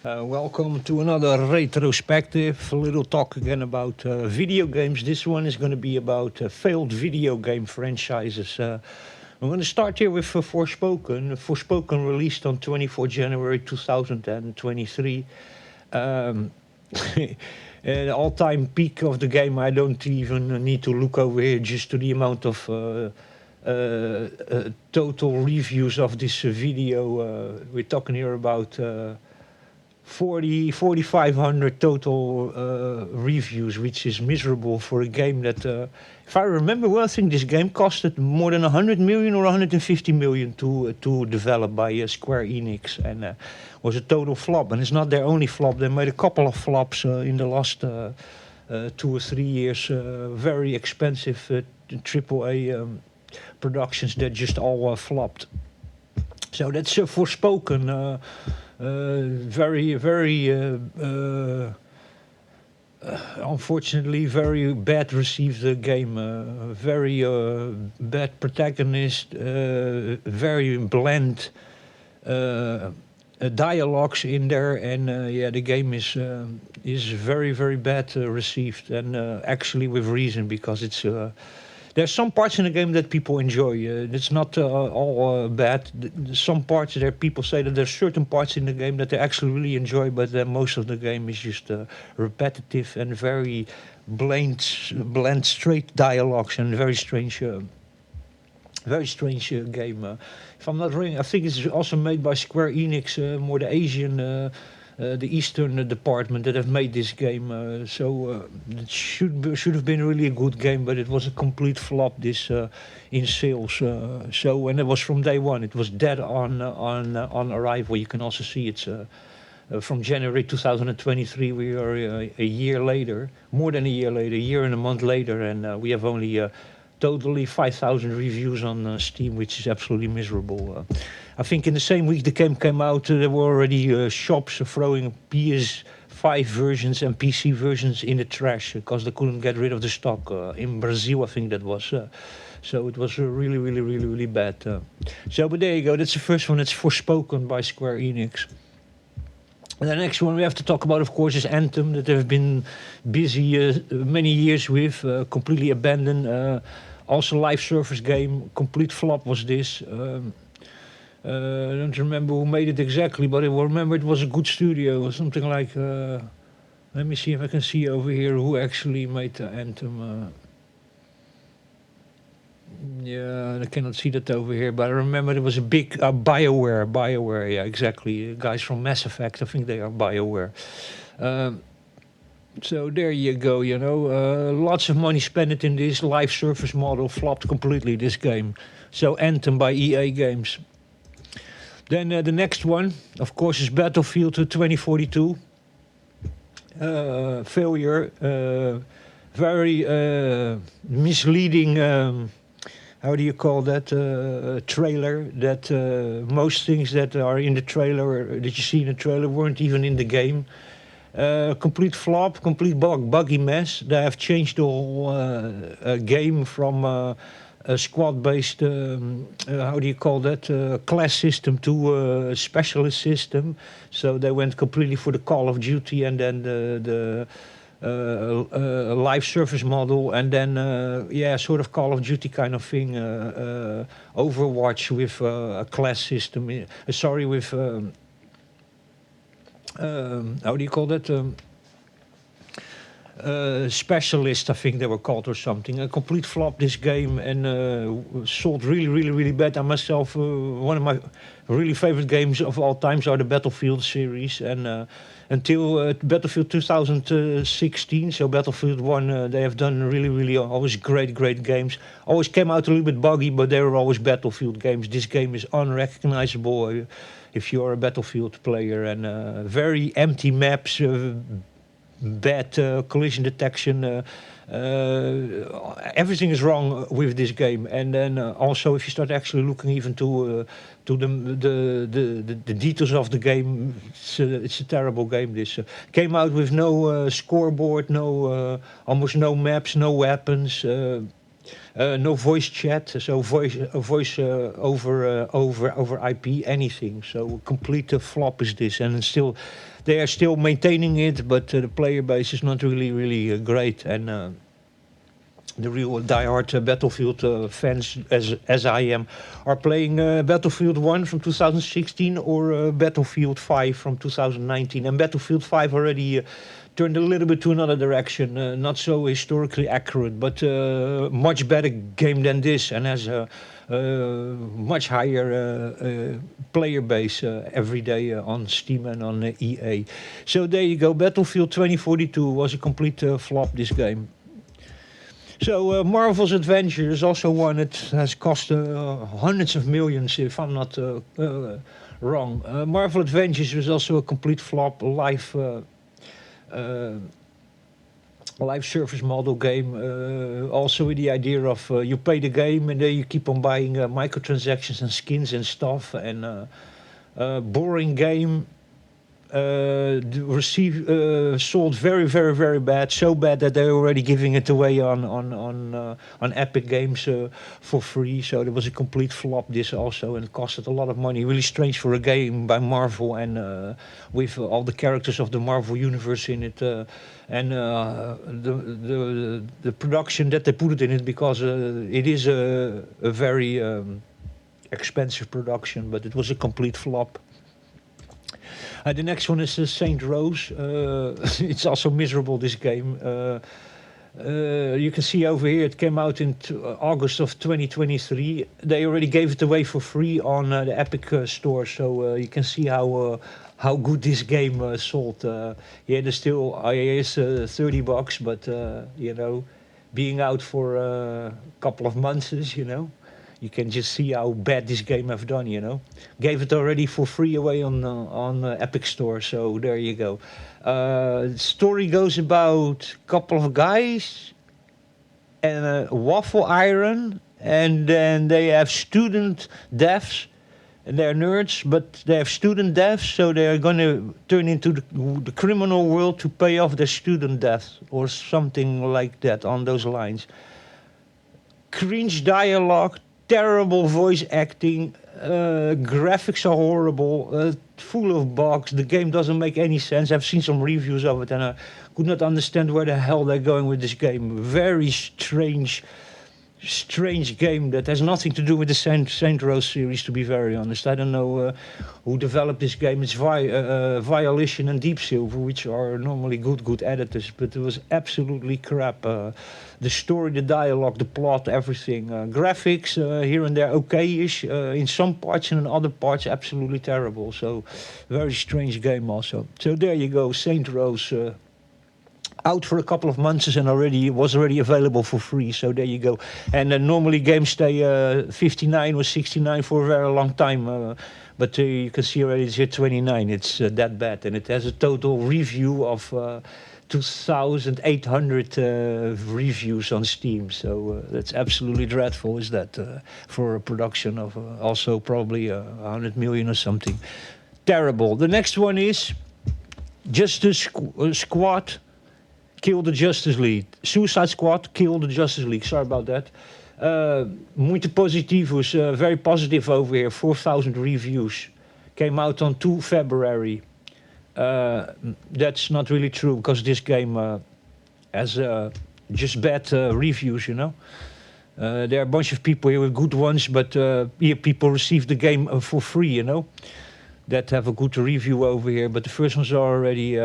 Welcome to another retrospective. A little talk again about video games. This one is going to be about failed video game franchises. I'm going to start here with Forspoken. Forspoken released on 24 January 2023. The all-time peak of the game. I don't even need to look over here just to the amount of total reviews of this video. We're talking here about 4,500 total reviews, which is miserable for a game that, if I remember well, I think this game costed more than 100 million or 150 million to develop by Square Enix, and was a total flop. And it's not their only flop. They made a couple of flops in the last 2 or 3 years. Very expensive AAA productions that just all flopped. So that's Forspoken. Unfortunately, very bad received game. Very bad protagonist. Very bland dialogues in there, and yeah, the game is very bad received, and actually with reason, because it's. There's some parts in the game that people enjoy. It's not all bad. Some parts there, people say that there's certain parts in the game that they actually really enjoy, but most of the game is just repetitive and very bland, straight dialogues and very strange game. If I'm not wrong, I think it's also made by Square Enix, more the Asian. The Eastern department that have made this game, so it should have been really a good game, but it was a complete flop. This in sales. So and it was from day one. It was dead on arrival. You can also see it's from January 2023. We are a year later, more than a year later, a year and a month later, and we have only. Totally 5,000 reviews on Steam, which is absolutely miserable. I think in the same week the game came out, there were already shops throwing PS5 versions and PC versions in the trash because they couldn't get rid of the stock. In Brazil, I think that was. So it was really bad. But there you go. That's the first one. It's Forspoken by Square Enix. And the next one we have to talk about, of course, is Anthem, that they've been busy many years with, completely abandoned. Also live service game, complete flop was this. I don't remember who made it exactly, but I remember it was a good studio or something like... let me see if I can see over here who actually made Anthem. Yeah, I cannot see that over here, but I remember there was a big BioWare, yeah, exactly. Guys from Mass Effect, I think they are BioWare. So there you go, you know. Lots of money spent in this live service model, flopped completely, this game. So Anthem by EA Games. Then the next one, of course, is Battlefield 2042. Failure. Very misleading... how do you call that trailer? That most things that are in the trailer, that you see in the trailer, weren't even in the game. Complete flop, complete buggy mess. They have changed the whole game from a squad-based, how do you call that, class system to a specialist system. So they went completely for the Call of Duty, and then the live service model, and then yeah, sort of Call of Duty kind of thing, Overwatch with a class system, with how do you call that, specialist, I think they were called, or something. A complete flop, this game, and sold really bad. I myself, one of my really favorite games of all times are the Battlefield series, and until Battlefield 2016, so Battlefield 1, they have done really always great games. Always came out a little bit buggy, but they were always Battlefield games. This game is unrecognizable if you're a Battlefield player, and very empty maps, bad collision detection. Everything is wrong with this game, and then also if you start actually looking even to the details of the game, it's a terrible game. This came out with no scoreboard, almost no maps, no weapons. No voice chat, so voice over IP, anything. So complete flop is this, and it's still they are still maintaining it, but the player base is not really great, and the real diehard Battlefield fans, as I am, are playing Battlefield 1 from 2016 or Battlefield 5 from 2019. And Battlefield 5 already turned a little bit to another direction, not so historically accurate, but much better game than this, and has a much higher player base every day on Steam and on EA. So there you go. Battlefield 2042 was a complete flop, this game. So Marvel's Adventure is also one that has cost hundreds of millions, if I'm not wrong. Marvel Adventures was also a complete flop, live service model game. Also with the idea of you pay the game and then you keep on buying microtransactions and skins and stuff. And boring game. Sold very bad, so bad that they're already giving it away on Epic Games for free. So there was a complete flop, this also, and it costed a lot of money. Really strange for a game by Marvel, and with all the characters of the Marvel universe in it, and the production that they put it in it, because it is a very expensive production, but it was a complete flop. The next one is Saint Rose. It's also miserable, this game. You can see over here it came out in August of 2023. They already gave it away for free on the Epic store, so you can see how good this game sold. Yeah, there's still is $30, but you know, being out for a couple of months, you know. You can just see how bad this game have done, you know. Gave it already for free away on Epic Store, so there you go. The story goes about a couple of guys and a waffle iron, and then they have student deaths, and they're nerds, but they have student deaths, so they're going to turn into the criminal world to pay off their student deaths, or something like that, on those lines. Cringe dialogue, terrible voice acting, graphics are horrible, full of bugs. The game doesn't make any sense. I've seen some reviews of it and I could not understand where the hell they're going with this game. Very strange game that has nothing to do with the Saint Rose series, to be very honest. I don't know who developed this game. It's Violation and Deep Silver, which are normally good editors, but it was absolutely crap. The story, the dialogue, the plot, everything. Graphics here and there okay-ish in some parts, and in other parts absolutely terrible. So very strange game also. So there you go, Saint Rose. Out for a couple of months and was already available for free. So there you go. And normally games stay 59 or 69 for a very long time. But you can see already it's here 29. It's that bad. And it has a total review of 2,800 reviews on Steam. So that's absolutely dreadful, is that, for a production of also probably 100 million or something. Terrible. The next one is Justice Squad. Kill the Justice League. Suicide Squad, Kill the Justice League. Sorry about that. Muito positivos, very positive over here. 4,000 reviews. Came out on 2 February. That's not really true, because this game has just bad reviews, you know. There are a bunch of people here with good ones, but here people receive the game for free, you know. That have a good review over here, but the first ones are already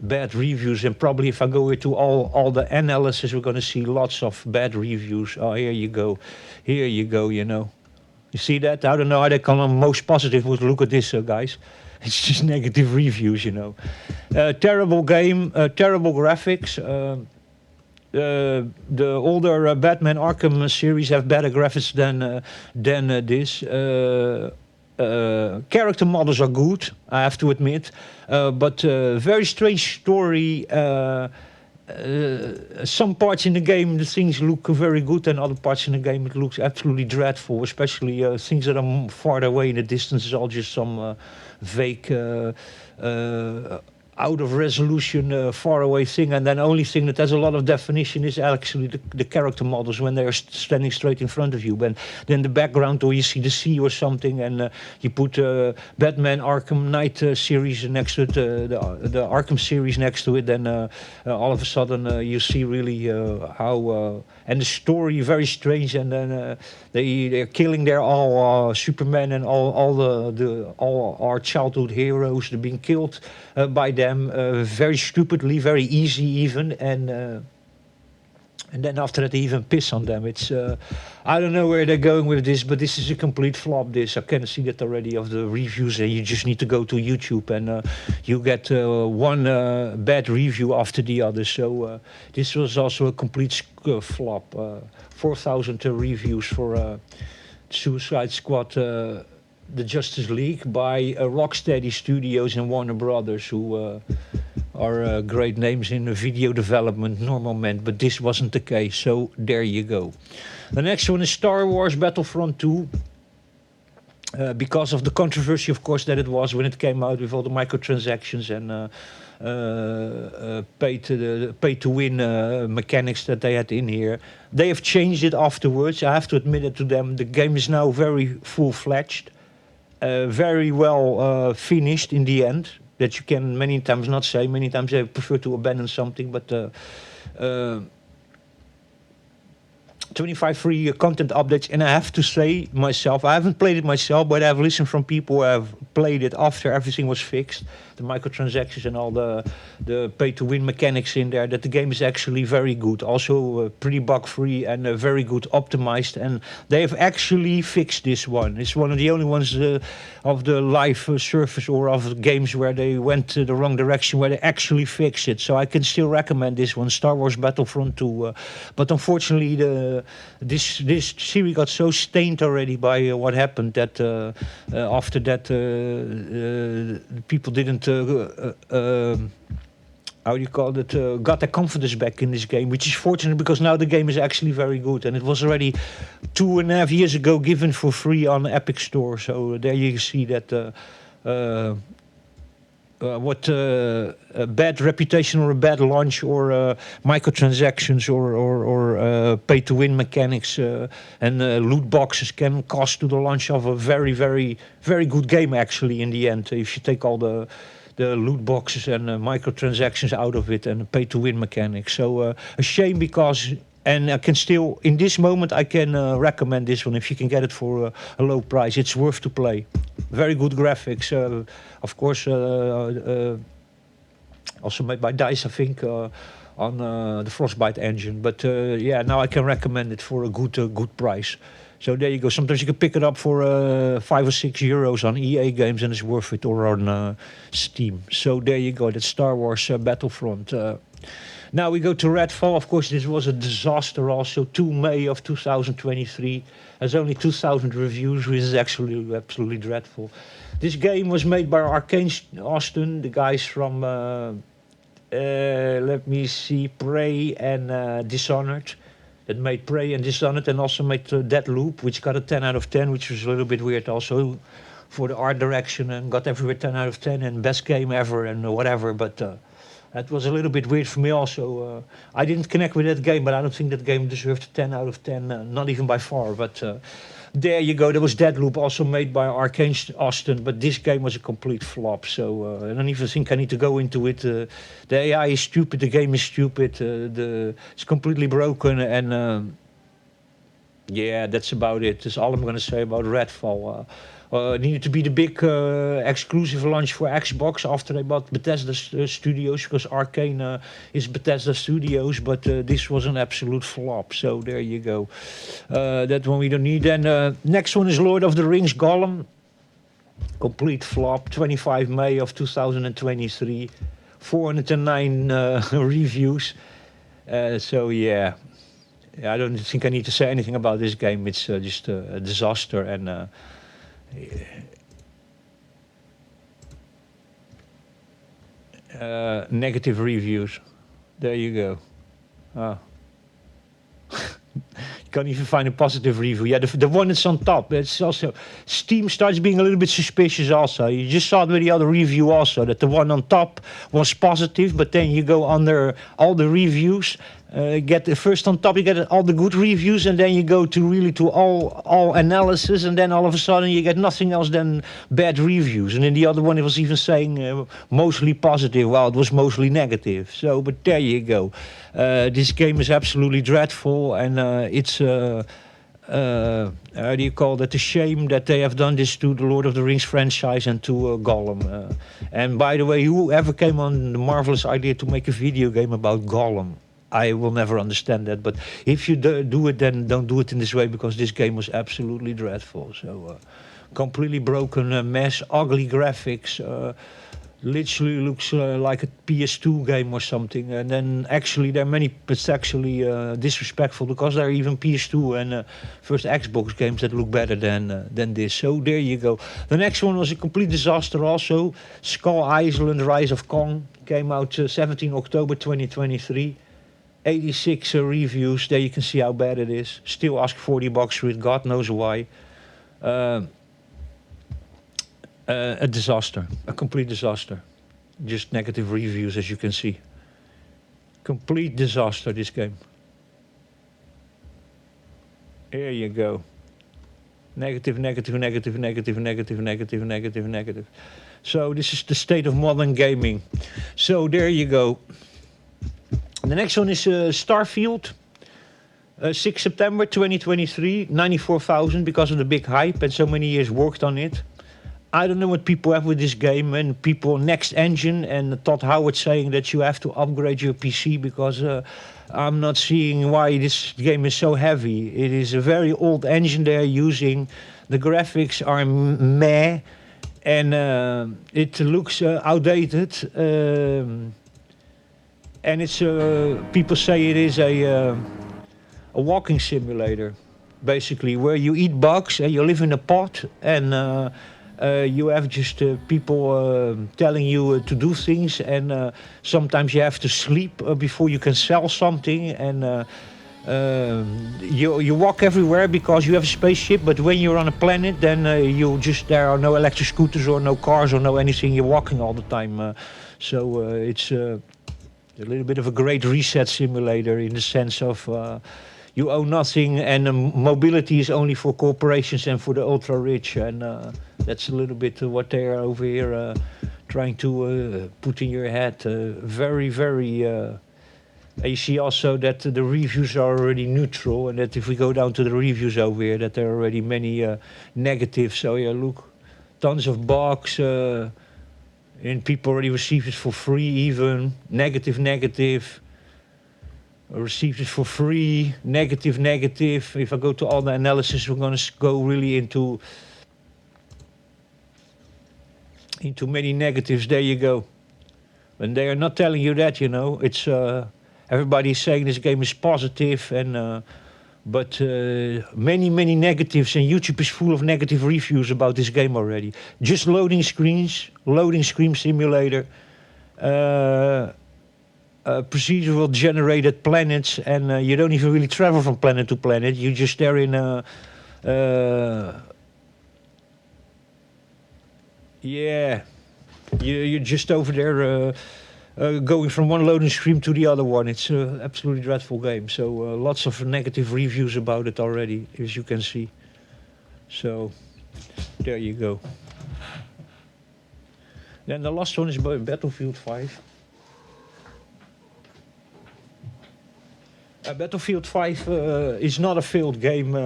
bad reviews, and probably if I go into all the analysis, we're going to see lots of bad reviews. Oh, here you go, you know. You see that? I don't know how they come most positive, but look at this, guys. It's just negative reviews, you know. Terrible game, terrible graphics. The older Batman Arkham series have better graphics than this. Character models are good, I have to admit, but very strange story. Some parts in the game, the things look very good, and other parts in the game it looks absolutely dreadful, especially things that are farther away in the distance is all just some vague out of resolution, far away thing, and then only thing that has a lot of definition is actually the character models when they're standing straight in front of you. When then the background, or you see the sea or something, and you put Batman Arkham Knight series next to it, the Arkham series next to it, then all of a sudden you see really how and the story very strange, and then they're killing their all Superman and all all our childhood heroes. They're being killed by them very stupidly, very easy even, and then after that they even piss on them. It's I don't know where they're going with this, but this is a complete flop. This I can see that already of the reviews, and you just need to go to YouTube and you get one bad review after the other. So this was also a complete flop. 4,000 reviews for Suicide Squad. The Justice League by Rocksteady Studios and Warner Brothers, who are great names in video development normalmente, but this wasn't the case, so there you go. The next one is Star Wars Battlefront 2. Because of the controversy, of course, that it was when it came out with all the microtransactions and pay to win mechanics that they had in here. They have changed it afterwards. I have to admit it to them. The game is now very full-fledged. Very well finished in the end. That you can many times not say. Many times I prefer to abandon something, but 25 free content updates, and I have to say myself, I haven't played it myself, but I've listened from people who have played it after everything was fixed, the microtransactions and all the pay-to-win mechanics in there, that the game is actually very good, also pretty bug-free and very good optimized, and they have actually fixed this one. It's one of the only ones of the live service or of games where they went the wrong direction, where they actually fixed it, so I can still recommend this one, Star Wars Battlefront 2, but unfortunately this series got so stained already by what happened that after that people didn't how do you call it, got their confidence back in this game, which is fortunate because now the game is actually very good, and it was already 2.5 years ago given for free on Epic Store, so there you see that what a bad reputation or a bad launch or microtransactions or pay-to-win mechanics and loot boxes can cost to the launch of a very, very, very good game actually in the end, if you take all the loot boxes and microtransactions out of it and pay-to-win mechanics. So a shame because... And I can still, in this moment, I can recommend this one if you can get it for a low price. It's worth to play. Very good graphics, of course. Also made by DICE, I think, on the Frostbite engine. But yeah, now I can recommend it for a good price. So there you go. Sometimes you can pick it up for 5 or 6 euros on EA games, and it's worth it, or on Steam. So there you go. That's Star Wars Battlefront. Now we go to Redfall. Of course, this was a disaster also. 2 May of 2023. Has only 2,000 reviews, which is actually absolutely dreadful. This game was made by Arcane Austin, the guys from, let me see, Prey and Dishonored. That made Prey and Dishonored, and also made Deadloop, which got a 10 out of 10, which was a little bit weird also for the art direction, and got everywhere 10 out of 10, and best game ever and whatever, but... that was a little bit weird for me also. I didn't connect with that game, but I don't think that game deserved 10 out of 10, not even by far. But there you go. There was Deadloop, also made by Arcane Austin, but this game was a complete flop. So I don't even think I need to go into it. The AI is stupid, the game is stupid, it's completely broken, and yeah, that's about it. That's all I'm going to say about Redfall. It needed to be the big exclusive launch for Xbox after they bought Bethesda Studios, because Arcane is Bethesda Studios, but this was an absolute flop. So there you go. That one we don't need. And next one is Lord of the Rings Gollum. Complete flop. 25 May of 2023. 409 reviews. So yeah. I don't think I need to say anything about this game. It's just a disaster, and negative reviews. There you go. Can't even find a positive review. Yeah, the one that's on top. It's also Steam starts being a little bit suspicious. Also, you just saw it with the other review also that the one on top was positive, but then you go under all the reviews, get the first on top, you get all the good reviews, and then you go to really to all analysis, and then all of a sudden you get nothing else than bad reviews. And in the other one, it was even saying mostly positive, while it was mostly negative. So, but there you go. This game is absolutely dreadful, and it's how do you call that? A shame that they have done this to the Lord of the Rings franchise and to Gollum. And by the way, whoever came on the marvelous idea to make a video game about Gollum? I will never understand that. But if you do it, then don't do it in this way, because this game was absolutely dreadful. So completely broken mess, ugly graphics. Literally looks like a PS2 game or something, and then actually there are many. It's actually disrespectful, because there are even PS2 and first Xbox games that look better than this. So there you go. The next one was a complete disaster also. Skull Island: Rise of Kong came out 17 October 2023. 86 reviews. There you can see how bad it is. Still ask $40 for it. God knows why. A disaster, a complete disaster. Just negative reviews, as you can see. Complete disaster, this game. Here you go. Negative, negative, negative, negative, negative, negative, negative, negative. So this is the state of modern gaming. So there you go. The next one is Starfield. 6 September 2023, 94,000 because of the big hype and so many years worked on it. I don't know what people have with this game, and people next engine, and Todd Howard saying that you have to upgrade your PC, because I'm not seeing why this game is so heavy. It is a very old engine they're using. The graphics are meh, and it looks outdated. And it's people say it is a walking simulator, basically, where you eat bugs and you live in a pot, and you have just people telling you to do things, and sometimes you have to sleep before you can sell something, and you walk everywhere because you have a spaceship. But when you're on a planet, then there are no electric scooters or no cars or no anything. You're walking all the time, so it's a little bit of a great reset simulator in the sense of you own nothing, and mobility is only for corporations and for the ultra rich, and that's a little bit what they are over here trying to put in your head. Very, very. You see also that the reviews are already neutral, and that if we go down to the reviews over here, that there are already many negatives. So yeah, look, tons of bugs, and people already received it for free. Even negative. Received it for free, negative. If I go to all the analysis, we're going to go really into many negatives. There you go. And they are not telling you that, you know. It's everybody's saying this game is positive, and but many negatives, and YouTube is full of negative reviews about this game already. Just loading screen simulator. Procedural generated planets, and you don't even really travel from planet to planet. You just there in you're just over there going from one loading screen to the other one. It's an absolutely dreadful game. So lots of negative reviews about it already, as you can see. So there you go. Then the last one is Battlefield 5. Battlefield 5 is not a failed game.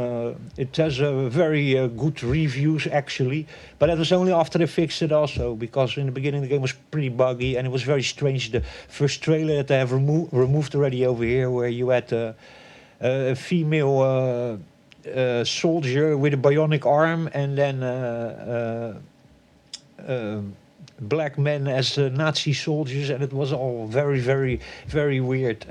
It has very good reviews, actually. But that was only after they fixed it also, because in the beginning the game was pretty buggy, and it was very strange. The first trailer that they have removed already over here, where you had a female soldier with a bionic arm, and then black men as Nazi soldiers, and it was all very, very, very weird.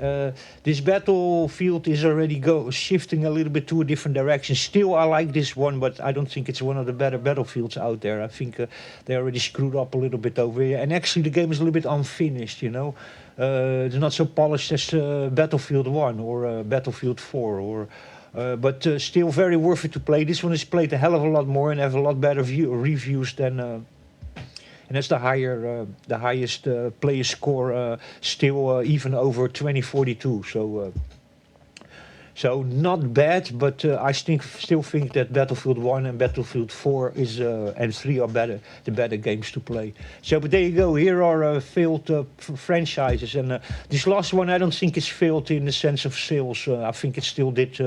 This Battlefield is already shifting a little bit to a different direction. Still, I like this one, but I don't think it's one of the better Battlefields out there. I think they already screwed up a little bit over here, and actually the game is a little bit unfinished, you know. It's not so polished as Battlefield 1 or Battlefield 4 or But still very worth it to play. This one is played a hell of a lot more and have a lot better reviews than. And that's the highest player score, still even over 2042. So not bad, but I still think that Battlefield 1 and Battlefield 4 and 3 are the better games to play. So, but there you go. Here are failed franchises, and this last one I don't think is failed in the sense of sales. I think it still did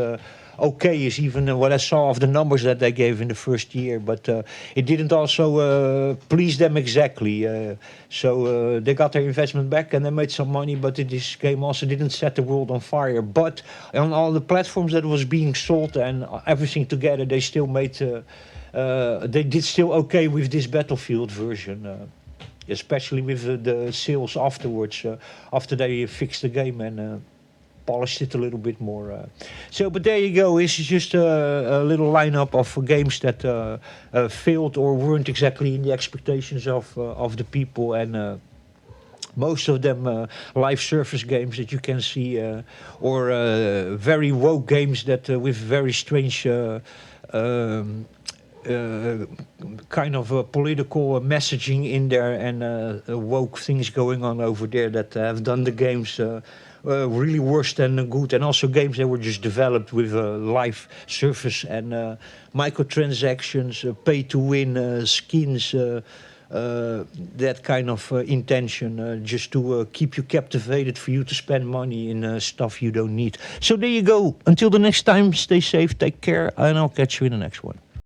okay, is even what I saw of the numbers that they gave in the first year, but it didn't also please them exactly. So they got their investment back and they made some money, but this game also didn't set the world on fire. But on all the platforms that was being sold and everything together, they still made, they did still okay with this Battlefield version. Especially with the sales afterwards, after they fixed the game and polished it a little bit more. But there you go. This is just a little lineup of games that failed or weren't exactly in the expectations of the people, and most of them live service games that you can see, or very woke games that with very strange. Kind of political messaging in there and woke things going on over there that have done the games really worse than good, and also games that were just developed with live service and microtransactions, pay to win skins, that kind of intention, just to keep you captivated for you to spend money in stuff you don't need. So there you go. Until the next time, stay safe, take care, and I'll catch you in the next one.